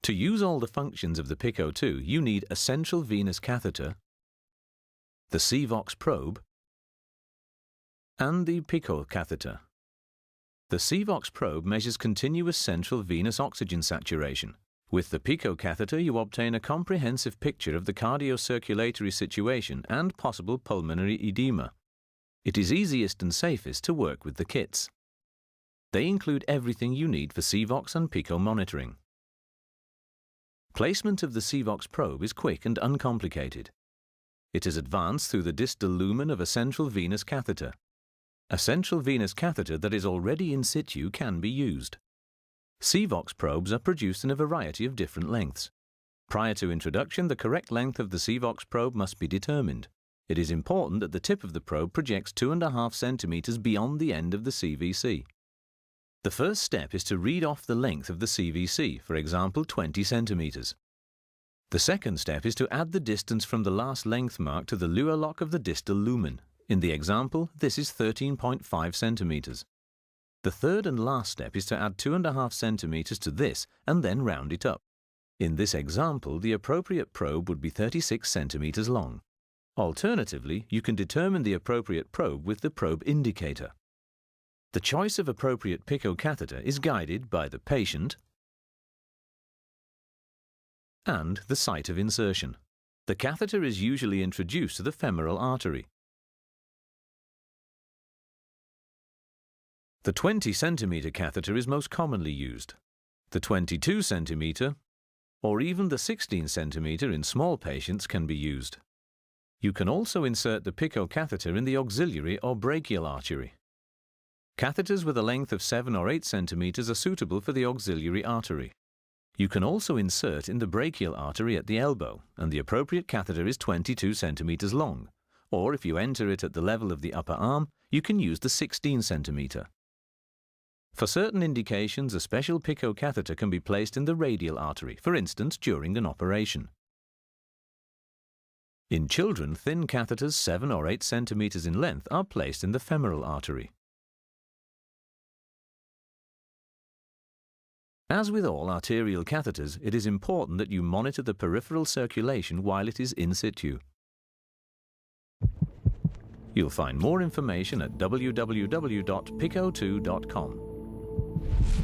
To use all the functions of the PICO 2, you need a central venous catheter, the CVOX probe, and the PICO catheter. The CVOX probe measures continuous central venous oxygen saturation. With the PICO catheter, you obtain a comprehensive picture of the cardiocirculatory situation and possible pulmonary edema. It is easiest and safest to work with the kits. They include everything you need for CVOX and PICO monitoring. Placement of the CVOX probe is quick and uncomplicated. It is advanced through the distal lumen of a central venous catheter. A central venous catheter that is already in situ can be used. CVOX probes are produced in a variety of different lengths. Prior to introduction, the correct length of the CVOX probe must be determined. It is important that the tip of the probe projects 2.5 centimeters beyond the end of the CVC. The first step is to read off the length of the CVC, for example 20 centimeters. The second step is to add the distance from the last length mark to the Luer lock of the distal lumen. In the example, this is 13.5 centimeters. The third and last step is to add 2.5 centimeters to this and then round it up. In this example, the appropriate probe would be 36 centimeters long. Alternatively, you can determine the appropriate probe with the probe indicator. The choice of appropriate PICO catheter is guided by the patient and the site of insertion. The catheter is usually introduced to the femoral artery. The 20 centimeter catheter is most commonly used. The 22 centimeter or even the 16 centimeter in small patients can be used. You can also insert the PICO catheter in the auxiliary or brachial artery. Catheters with a length of 7 or 8 centimeters are suitable for the auxiliary artery. You can also insert in the brachial artery at the elbow, and the appropriate catheter is 22 centimeters long. Or if you enter it at the level of the upper arm, you can use the 16 centimeter. For certain indications, a special PICO catheter can be placed in the radial artery, for instance, during an operation. In children, thin catheters 7 or 8 centimeters in length are placed in the femoral artery. As with all arterial catheters, it is important that you monitor the peripheral circulation while it is in situ. You'll find more information at www.pico2.com.